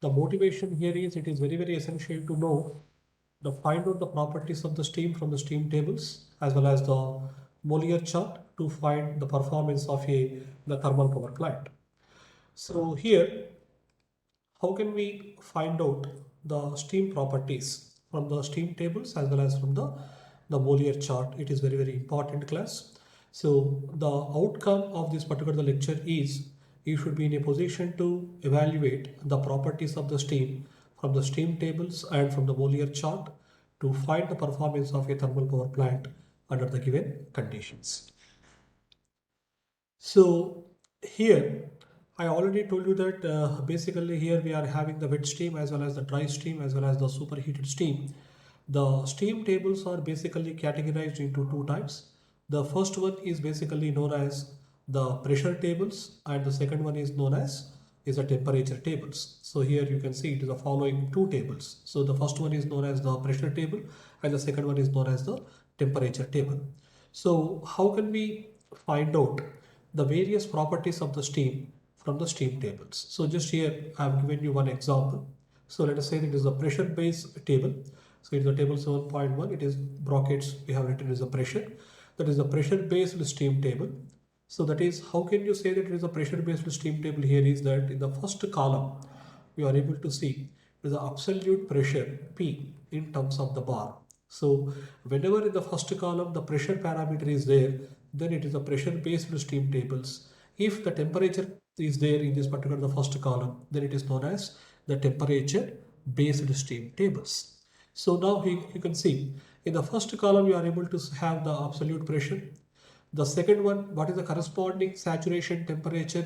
The motivation here is it is very essential to know the find out the properties of the steam from the steam tables as well as the Mollier chart to find the performance of the thermal power plant. So here, how can we find out the steam properties from the steam tables as well as from the Mollier chart? It is very important class. So the outcome of this particular lecture is you should be in a position to evaluate the properties of the steam from the steam tables and from the Mollier chart to find the performance of a thermal power plant under the given conditions. So here I already told you that basically here we are having the wet steam as well as the dry steam as well as the superheated steam. The steam tables are basically categorized into two types. The first one is basically known as the pressure tables and the second one is known as is the temperature tables. So here you can see it is the following two tables. So the first one is known as the pressure table and the second one is known as the temperature table. So how can we find out the various properties of the steam from the steam tables? So just here I have given you one example. So let us say it is a pressure base table. So it is the table 7.1. It is brackets we have written as a pressure. That is the pressure based steam table. So that is how can you say that it is a pressure based steam table? Here is that in the first column you are able to see the absolute pressure P in terms of the bar. So whenever in the first column the pressure parameter is there, then it is a pressure based steam tables. If the temperature is there in this particular the first column, then it is known as the temperature based steam tables. So now you can see in the first column you are able to have the absolute pressure. The second one, what is the corresponding saturation temperature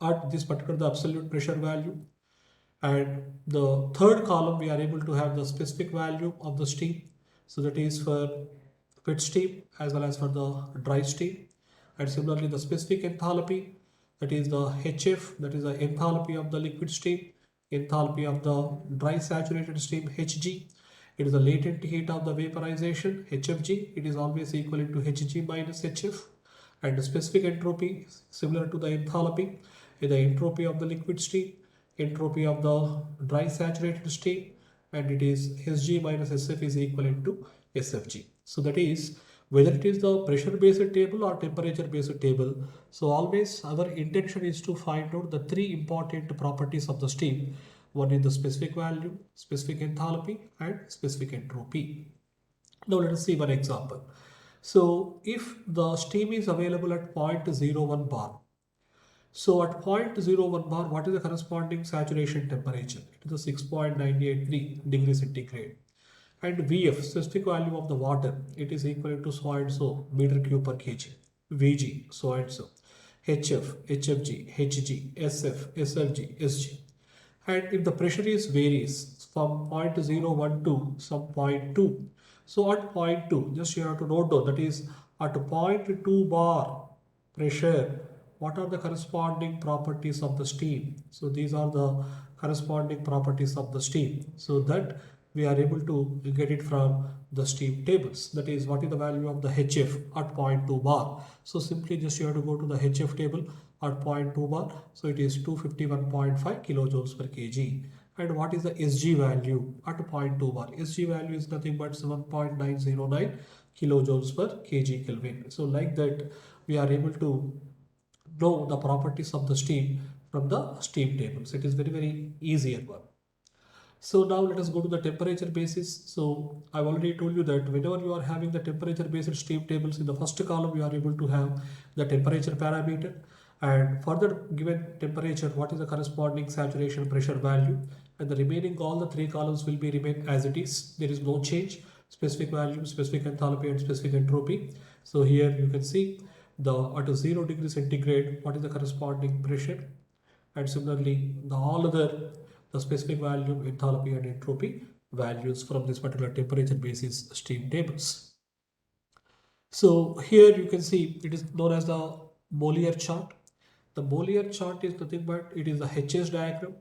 at this particular the absolute pressure value. And the third column we are able to have the specific value of the steam. So that is for wet steam as well as for the dry steam. And similarly the specific enthalpy, that is the HF, that is the enthalpy of the liquid steam, enthalpy of the dry saturated steam HG. It is the latent heat of the vaporization HFG. It is always equivalent to Hg minus HF. And the specific entropy similar to the enthalpy is the entropy of the liquid steam, entropy of the dry saturated steam, and it is Sg minus Sf is equivalent to Sfg. So that is whether it is the pressure based table or temperature based table. So always our intention is to find out the three important properties of the steam. One is the specific value, specific enthalpy, and specific entropy. Now let us see one example. So if the steam is available at 0.01 bar, so at 0.01 bar, what is the corresponding saturation temperature? It is 6.983 degrees centigrade. And Vf, specific value of the water, it is equal to so and so meter cube per kg. Vg, so and so. HF, HFG, HG, SF, SFG, SG. And if the pressure is varies from 0.01 to some 0.2, so at 0.2, just you have to note down that is at 0.2 bar pressure, what are the corresponding properties of the steam? So these are the corresponding properties of the steam. So that we are able to get it from the steam tables. That is what is the value of the HF at 0.2 bar. So simply just you have to go to the HF table at 0.2 bar. So it is 251.5 kilojoules per kg. And what is the Sg value at 0.2 bar? Sg value is nothing but 7.909 kilojoules per kg Kelvin. So like that we are able to know the properties of the steam from the steam tables. It is very easier one. So now let us go to the temperature basis. So I've already told you that whenever you are having the temperature based steam tables, in the first column you are able to have the temperature parameter, and for the given temperature what is the corresponding saturation pressure value, and the remaining all the three columns will be remain as it is. There is no change. Specific value, specific enthalpy, and specific entropy. So here you can see the at 0 degree centigrade what is the corresponding pressure, and similarly the all other the specific value, enthalpy, and entropy values from this particular temperature basis steam tables. So here you can see it is known as the Mollier chart. The Mollier chart is nothing but it is the HS diagram.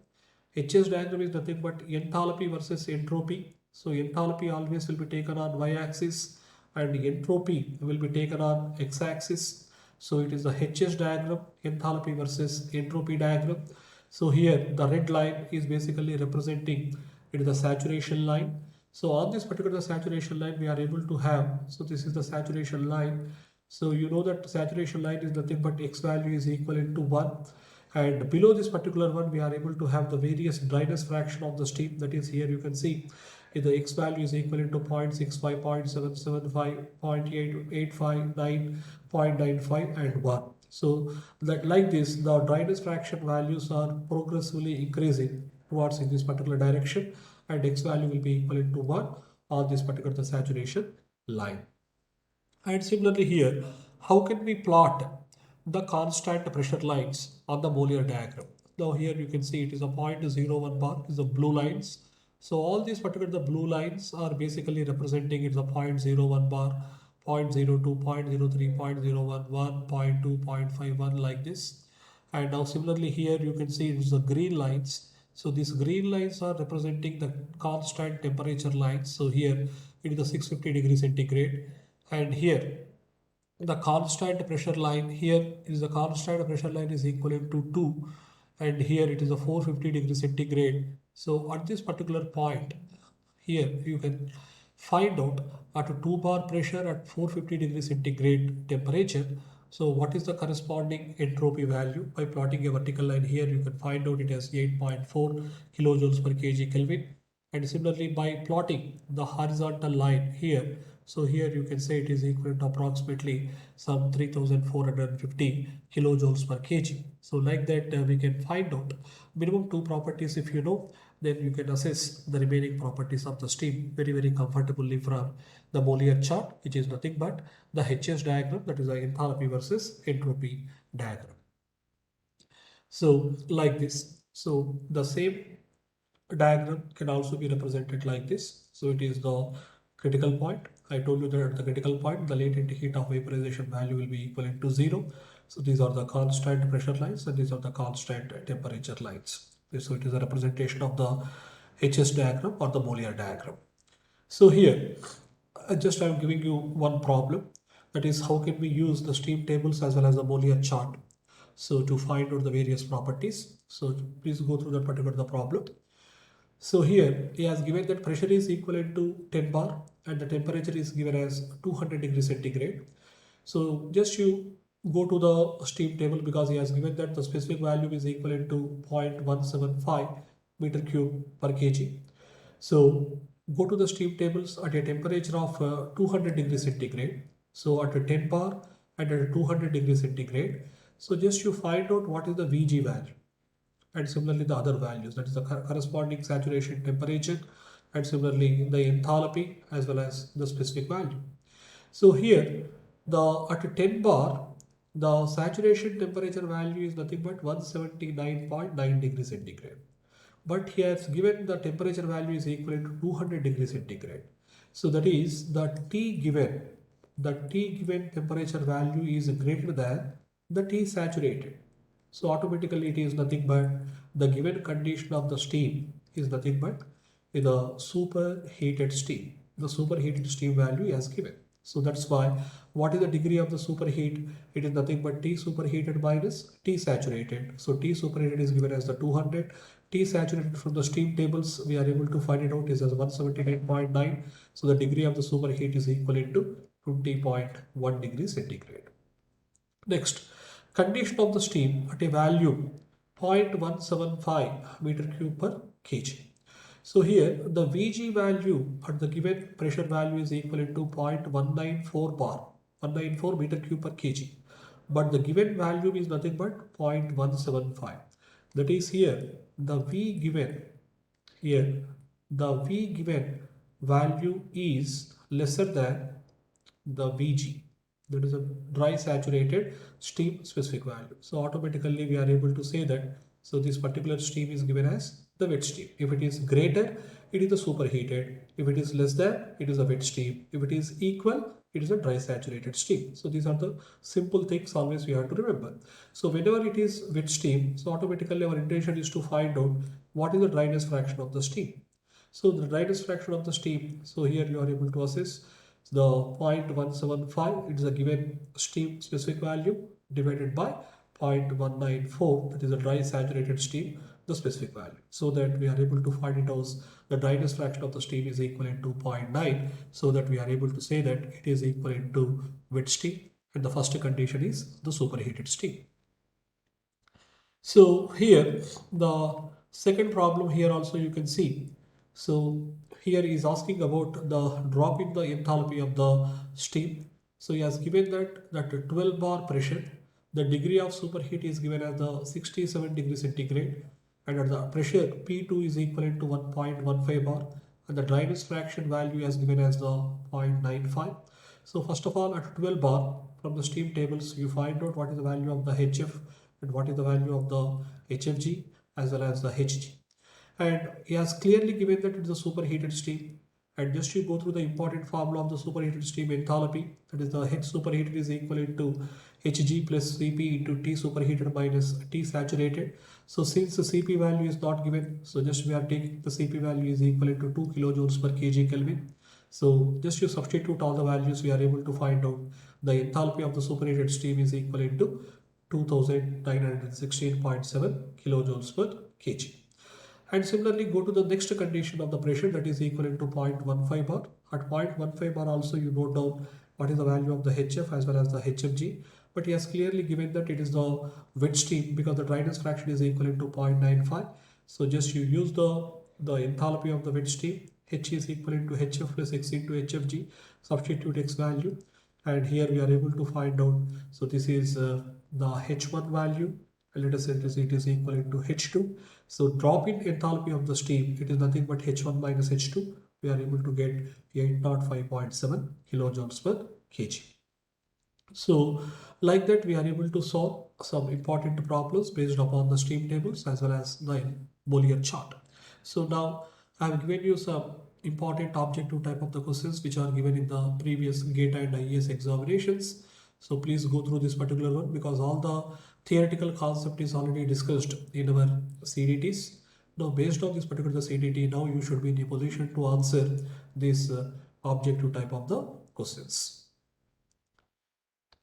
HS diagram is nothing but enthalpy versus entropy. So enthalpy always will be taken on y-axis and entropy will be taken on x-axis. So it is the HS diagram, enthalpy versus entropy diagram. So here the red line is basically representing it is the saturation line. So on this particular saturation line we are able to have, so this is the saturation line. So you know that saturation line is nothing but x value is equivalent to 1, and below this particular one we are able to have the various dryness fraction of the steam. That is, here you can see if the x value is equivalent to 0.65, 0.775, 0.8859, 0.95 and 1. So that like this, the dryness fraction values are progressively increasing towards in this particular direction, and x value will be equivalent to 1 on this particular saturation line. And similarly here, how can we plot the constant pressure lines on the Mollier diagram? Now here you can see it is a 0.01 bar, is the blue lines. So all these particular the blue lines are basically representing it's a 0.01 bar, 0.02, 0.03, 0.011, 0.2, 0.51 like this. And now similarly here you can see it's the green lines. So these green lines are representing the constant temperature lines. So here it is the 650 degrees centigrade, and here the constant pressure line, here is the constant pressure line is equivalent to 2, and here it is a 450 degrees centigrade. So at this particular point here you can find out at a 2 bar pressure at 450 degrees centigrade temperature, so what is the corresponding entropy value? By plotting a vertical line here you can find out it as 8.4 kilojoules per kg Kelvin. And similarly by plotting the horizontal line here, so here you can say it is equal to approximately some 3450 kilojoules per kg. So like that we can find out minimum two properties. If you know, then you can assess the remaining properties of the steam very comfortably from the Mollier chart, which is nothing but the HS diagram, that is the enthalpy versus entropy diagram. So like this, so the same diagram can also be represented like this. So it is the critical point. I told you that at the critical point, the latent heat of vaporization value will be equivalent to 0. So these are the constant pressure lines and these are the constant temperature lines. So it is a representation of the HS diagram or the Mollier diagram. So here, just I am giving you one problem. That is, how can we use the steam tables as well as the Mollier chart? So to find out the various properties. So please go through that particular the problem. So here he has given that pressure is equivalent to 10 bar and the temperature is given as 200 degrees centigrade. So just you go to the steam table because he has given that the specific value is equivalent to 0.175 meter cube per kg. So go to the steam tables at a temperature of 200 degrees centigrade. So at a 10 bar and at a 200 degrees centigrade. So just you find out what is the Vg value, and similarly the other values, that is the corresponding saturation temperature, and similarly the enthalpy as well as the specific value. So here the at 10 bar the saturation temperature value is nothing but 179.9 degrees centigrade, but he has given the temperature value is equal to 200 degrees centigrade. So that is the T given temperature value is greater than the T saturated. So automatically it is nothing but the given condition of the steam is nothing but the superheated steam. The superheated steam value is given. So that's why what is the degree of the superheat? It is nothing but T superheated minus T saturated. So T superheated is given as the 200. T saturated from the steam tables we are able to find it out is as 178.9. So the degree of the superheat is equivalent to 20.1 degrees centigrade. Next, condition of the steam at a value 0.175 meter cube per kg. So here the Vg value at the given pressure value is equivalent to 0.194 bar, 194 meter cube per kg. But the given value is nothing but 0.175. That is, here the V given here the V given value is lesser than the Vg, that is a dry saturated steam specific value. So automatically we are able to say that, so this particular steam is given as the wet steam. If it is greater, it is the superheated. If it is less than, it is a wet steam. If it is equal, it is a dry saturated steam. So these are the simple things always we have to remember. So whenever it is wet steam, so automatically our intention is to find out what is the dryness fraction of the steam. So the dryness fraction of the steam, so here you are able to assess the 0.175, it is a given steam specific value divided by 0.194, that is a dry saturated steam, the specific value, so that we are able to find it as the dryness fraction of the steam is equivalent to zero point 0.9, so that we are able to say that it is equivalent to wet steam, and the first condition is the superheated steam. So here the second problem here also you can see. So here is asking about the drop in the enthalpy of the steam. So he has given that 12 bar pressure, the degree of superheat is given as the 67 degree centigrade, and at the pressure P2 is equivalent to 1.15 bar, and the dryness fraction value is given as the 0.95. So first of all, at 12 bar, from the steam tables you find out what is the value of the HF and what is the value of the HFG as well as the HG. And he has clearly given that it is a superheated steam. And just to go through the important formula of the superheated steam enthalpy, that is the H superheated is equivalent to Hg plus Cp into T superheated minus T saturated. So since the Cp value is not given, so just we are taking the Cp value is equivalent to 2 kilojoules per kg Kelvin. So just you substitute all the values, we are able to find out the enthalpy of the superheated steam is equivalent to 2916.7 kilojoules per kg. And similarly, go to the next condition of the pressure, that is equivalent to 0.15 bar. At 0.15 bar also you note down what is the value of the HF as well as the HFG. But he has clearly given that it is the wet steam because the dryness fraction is equivalent to 0.95. So just you use the enthalpy of the wet steam. H is equivalent to HF plus X into HFG. Substitute X value. And here we are able to find out. So this is the H1 value. And let us say it is equivalent to H2. So drop in enthalpy of the steam, it is nothing but H1 minus H2. We are able to get 805.7 kilojoules per kg. So like that we are able to solve some important problems based upon the steam tables as well as the Mollier chart. So now I have given you some important objective type of the questions which are given in the previous GATE and IES examinations. So please go through this particular one because all the theoretical concept is already discussed in our CDTs. Now based on this particular CDT, now you should be in a position to answer this objective type of the questions.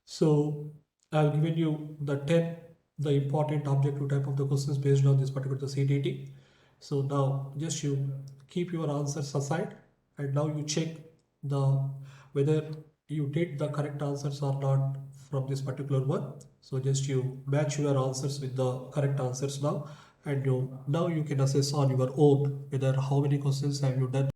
So I've given you the important objective type of the questions based on this particular CDT. So now just you keep your answers aside and now you check the whether you did the correct answers or not from this particular one. So just you match your answers with the correct answers now, and now you can assess on your own whether how many questions have you done